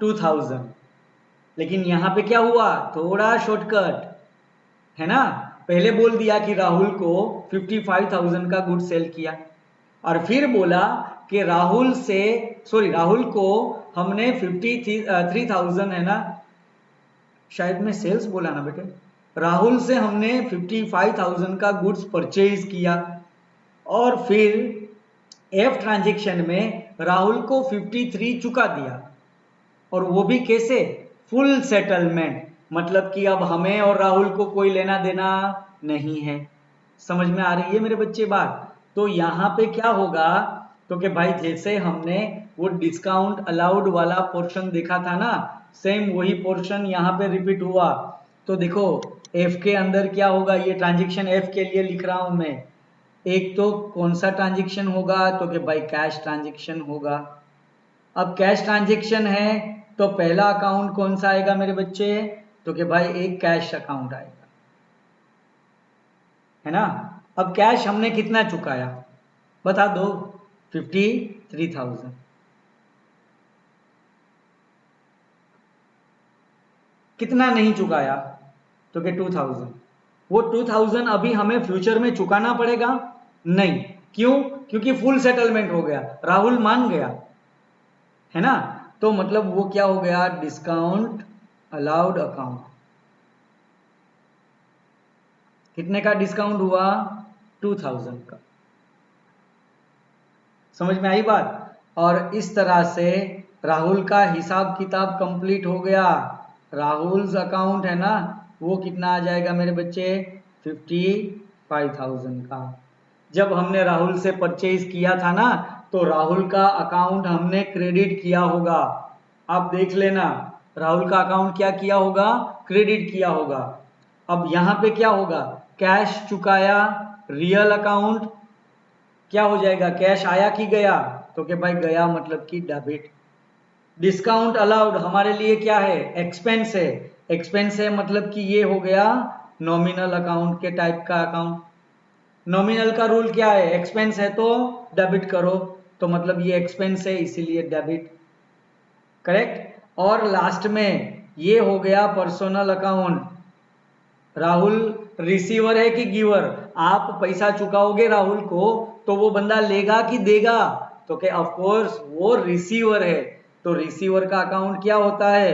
2,000। लेकिन यहां पे क्या हुआ? थोड़ा शॉर्टकट, है ना। पहले बोल दिया कि राहुल को 55,000 का गुड सेल किया, और फिर बोला कि राहुल को हमने 53,000, है ना, शायद मैं सेल्स बोला ना बेटे, राहुल से हमने 55,000 का गुड्स परचेज किया, और फिर एफ ट्रांजैक्शन में राहुल को 53 चुका दिया, और वो भी कैसे? फुल सेटलमेंट, मतलब कि अब हमें और राहुल को कोई लेना देना नहीं है। समझ में आ रही है मेरे बच्चे बात? तो यहाँ पे क्या होगा, तो कि भाई जैसे हमने वो डिस्काउंट अलाउड वाला पोर्शन देखा था ना, सेम वही पोर्शन यहाँ पे रिपीट हुआ। तो देखो एफ के अंदर क्या होगा, ये ट्रांजेक्शन एफ के लिए लिख रहा हूं मैं। एक तो कौन सा ट्रांजेक्शन होगा, तो कि भाई कैश ट्रांजेक्शन होगा। अब कैश ट्रांजेक्शन है तो पहला अकाउंट कौन सा आएगा मेरे बच्चे? तो कि भाई एक कैश अकाउंट आएगा, है ना। अब कैश हमने कितना चुकाया बता दो? 53,000। कितना नहीं चुकाया? तो कि 2,000। वो 2,000 अभी हमें फ्यूचर में चुकाना पड़ेगा? नहीं। क्यों? क्योंकि फुल सेटलमेंट हो गया, राहुल मान गया, है ना। तो मतलब वो क्या हो गया? Discount allowed account. कितने का डिस्काउंट हुआ? 2,000 का। समझ में आई बात? और इस तरह से राहुल का हिसाब किताब कंप्लीट हो गया। राहुल अकाउंट है ना, वो कितना आ जाएगा मेरे बच्चे? 55,000 का। जब हमने राहुल से परचेज किया था ना, तो राहुल का अकाउंट हमने क्रेडिट किया होगा। आप देख लेना, राहुल का अकाउंट क्या किया होगा? क्रेडिट किया होगा। अब यहां पे क्या होगा? कैश चुकाया, रियल अकाउंट क्या हो जाएगा? कैश आया कि गया? तो कि भाई गया, मतलब कि डेबिट। डिस्काउंट अलाउड हमारे लिए क्या है? एक्सपेंस है। एक्सपेंस है मतलब कि ये हो गया नॉमिनल अकाउंट के टाइप का अकाउंट। नॉमिनल का रूल क्या है? एक्सपेंस है तो डेबिट करो, तो मतलब ये एक्सपेंस है इसीलिए डेबिट, करेक्ट। और लास्ट में ये हो गया पर्सनल अकाउंट। राहुल रिसीवर है कि गिवर? आप पैसा चुकाओगे राहुल को तो वो बंदा लेगा कि देगा? तो क्या ऑफ कोर्स वो रिसीवर है, तो रिसीवर का अकाउंट क्या होता है?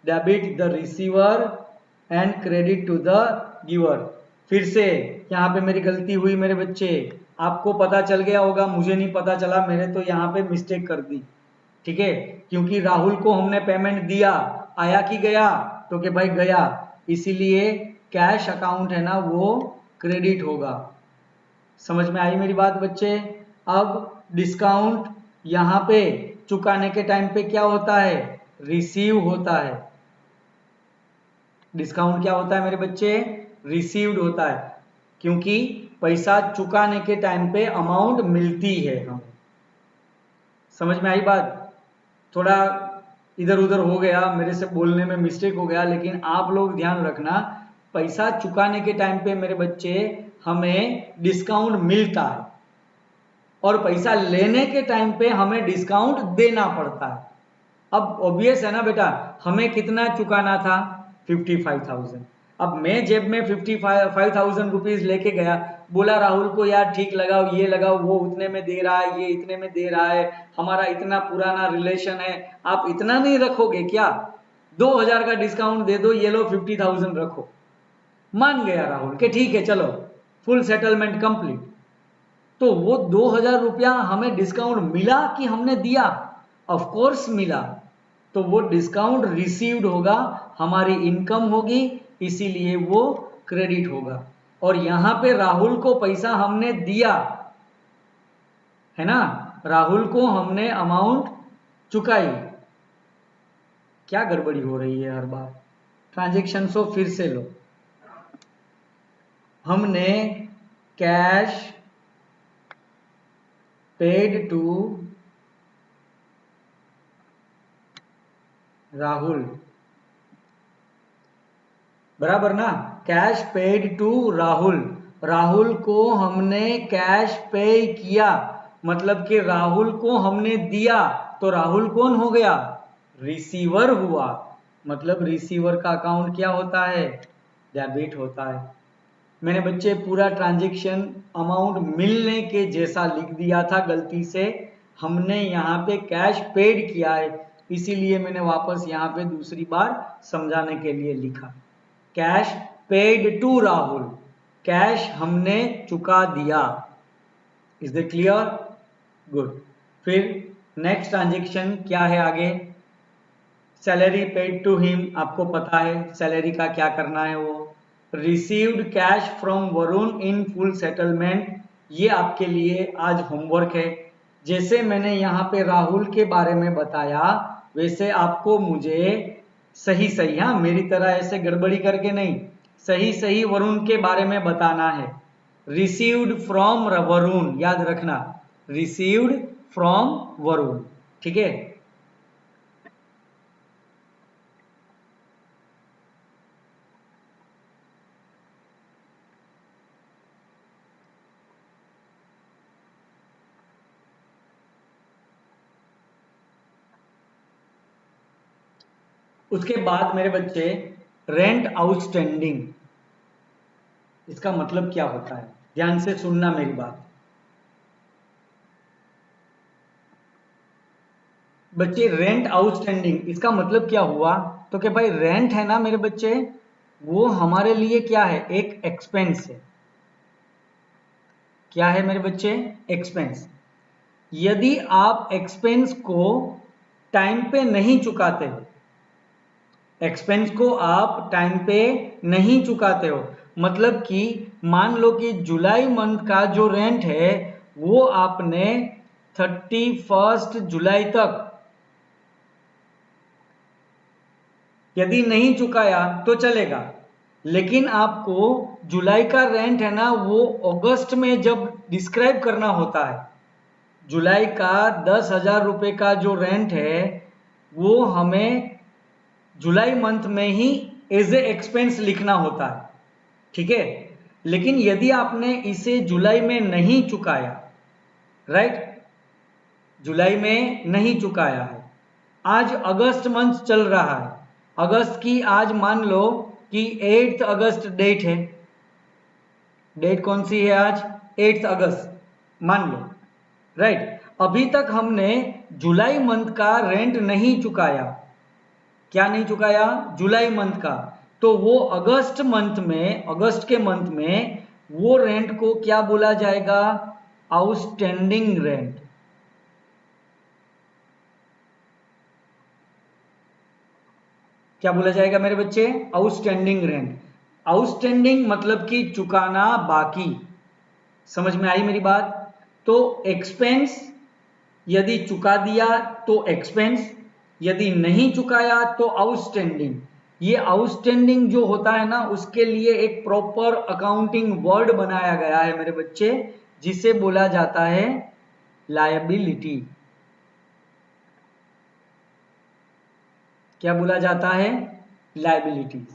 Debit the receiver and credit to the giver. फिर से यहाँ पे मेरी गलती हुई मेरे बच्चे, आपको पता चल गया होगा, मुझे नहीं पता चला, मैंने तो यहाँ पे मिस्टेक कर दी, ठीक है। क्योंकि राहुल को हमने पेमेंट दिया, आया कि गया? तो कि भाई गया, इसीलिए कैश अकाउंट है ना वो क्रेडिट होगा। समझ में आई मेरी बात बच्चे? अब डिस्काउंट यहां पे चुकाने के टाइम पे क्या होता है? रिसीव होता है। डिस्काउंट क्या होता है मेरे बच्चे? रिसीव्ड होता है, क्योंकि पैसा चुकाने के टाइम पे अमाउंट मिलती है हमें। समझ में आई बात? थोड़ा इधर उधर हो गया, मेरे से बोलने में मिस्टेक हो गया, लेकिन आप लोग ध्यान रखना, पैसा चुकाने के टाइम पे मेरे बच्चे हमें डिस्काउंट मिलता है, और पैसा लेने के टाइम पे हमें डिस्काउंट देना पड़ता है। अब ऑब्वियस है ना बेटा, हमें कितना चुकाना था? 55,000। अब मैं जेब में 55,000 रुपीज लेके गया, बोला राहुल को यार ठीक लगाओ, ये लगाओ, वो उतने में दे रहा है, ये इतने में दे रहा है, हमारा इतना पुराना रिलेशन है, आप इतना नहीं रखोगे क्या? 2,000 का डिस्काउंट दे दो, ये लो 50,000 रखो। मान गया राहुल के ठीक है चलो, फुल सेटलमेंट कंप्लीट। तो वो 2000 रुपया हमें डिस्काउंट मिला कि हमने दिया? ऑफ कोर्स मिला। तो वो डिस्काउंट रिसीव्ड होगा, हमारी इनकम होगी, इसीलिए वो क्रेडिट होगा। और यहां पे राहुल को पैसा हमने दिया है ना, राहुल को हमने अमाउंट चुकाई। क्या गड़बड़ी हो रही है हर बार? ट्रांजेक्शन को फिर से लो। हमने कैश पेड टू राहुल, बराबर ना? Cash paid to Rahul, Rahul को हमने कैश पे किया, मतलब कि राहुल को हमने दिया। तो राहुल कौन हो गया? रिसीवर हुआ। मतलब रिसीवर का अकाउंट क्या होता है? डेबिट होता है। मैंने बच्चे पूरा ट्रांजैक्शन अमाउंट मिलने के जैसा लिख दिया था, गलती से हमने यहाँ पे कैश पेड किया है, इसीलिए मैंने वापस यहाँ पे दूसरी बार समझाने के लिए लिखा। Cash paid to Rahul, cash हमने चुका दिया। Is that clear? गुड। फिर नेक्स्ट ट्रांजैक्शन क्या है आगे? सैलरी पेड टू हिम, आपको पता है सैलरी का क्या करना है। वो received cash from Varun in full settlement, ये आपके लिए आज होमवर्क है। जैसे मैंने यहाँ पे राहुल के बारे में बताया, वैसे आपको मुझे सही सही, हाँ मेरी तरह ऐसे गड़बड़ी करके नहीं, सही सही वरुण के बारे में बताना है। रिसीव्ड फ्रॉम वरुण, याद रखना, रिसीव्ड फ्रॉम वरुण, ठीक है। उसके बाद मेरे बच्चे रेंट आउटस्टैंडिंग, इसका मतलब क्या होता है? ध्यान से सुनना मेरी बात। बच्चे रेंट आउटस्टैंडिंग इसका मतलब क्या हुआ? तो कि भाई रेंट है ना मेरे बच्चे, वो हमारे लिए क्या है? एक एक्सपेंस है। क्या है मेरे बच्चे? एक्सपेंस। यदि आप एक्सपेंस को टाइम पे नहीं चुकाते हो, एक्सपेंस को आप टाइम पे नहीं चुकाते हो, मतलब कि मान लो कि जुलाई मंथ का जो रेंट है वो आपने 31 जुलाई तक यदि नहीं चुकाया तो चलेगा, लेकिन आपको जुलाई का रेंट है ना वो अगस्त में जब डिस्क्राइब करना होता है, जुलाई का 10,000 रुपये का जो रेंट है वो हमें जुलाई मंथ में ही एज ए एक्सपेंस लिखना होता है, ठीक है। लेकिन यदि आपने इसे जुलाई में नहीं चुकाया, राइट, जुलाई में नहीं चुकाया है, आज अगस्त मंथ चल रहा है, अगस्त की आज मान लो कि 8 अगस्त डेट है, डेट कौन सी है आज? 8 अगस्त मान लो, राइट। अभी तक हमने जुलाई मंथ का रेंट नहीं चुकाया। क्या नहीं चुकाया? जुलाई मंथ का। तो वो अगस्त मंथ में, अगस्त के मंथ में वो रेंट को क्या बोला जाएगा? Outstanding rent. क्या बोला जाएगा मेरे बच्चे? Outstanding rent. आउटस्टैंडिंग मतलब कि चुकाना बाकी। समझ में आई मेरी बात? तो एक्सपेंस यदि चुका दिया तो एक्सपेंस, यदि नहीं चुकाया तो आउटस्टैंडिंग। ये आउटस्टैंडिंग जो होता है ना, उसके लिए एक प्रॉपर अकाउंटिंग वर्ड बनाया गया है मेरे बच्चे, जिसे बोला जाता है लायबिलिटी। क्या बोला जाता है? लायबिलिटी।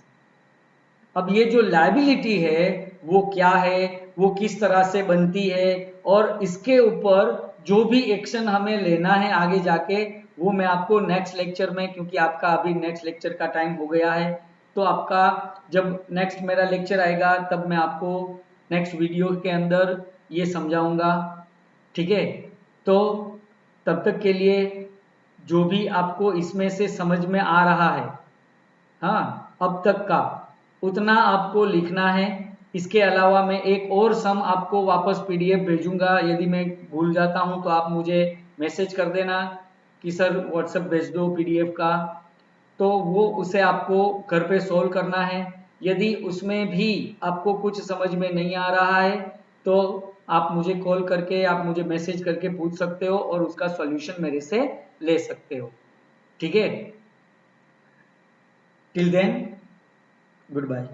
अब ये जो लायबिलिटी है वो क्या है, वो किस तरह से बनती है, और इसके ऊपर जो भी एक्शन हमें लेना है आगे जाके, वो मैं आपको नेक्स्ट लेक्चर में, क्योंकि आपका अभी नेक्स्ट लेक्चर का टाइम हो गया है, तो आपका जब नेक्स्ट मेरा लेक्चर आएगा तब मैं आपको नेक्स्ट वीडियो के अंदर ये समझाऊंगा, ठीक है। तो तब तक के लिए जो भी आपको इसमें से समझ में आ रहा है, हाँ अब तक का, उतना आपको लिखना है। इसके अलावा मैं एक और सम आपको वापस PDF भेजूंगा। यदि मैं भूल जाता हूं तो आप मुझे मैसेज कर देना कि सर व्हाट्सएप भेज दो PDF का, तो वो उसे आपको घर पे सोल्व करना है। यदि उसमें भी आपको कुछ समझ में नहीं आ रहा है तो आप मुझे कॉल करके, आप मुझे मैसेज करके पूछ सकते हो और उसका सॉल्यूशन मेरे से ले सकते हो। ठीक है, टिल देन गुड बाय।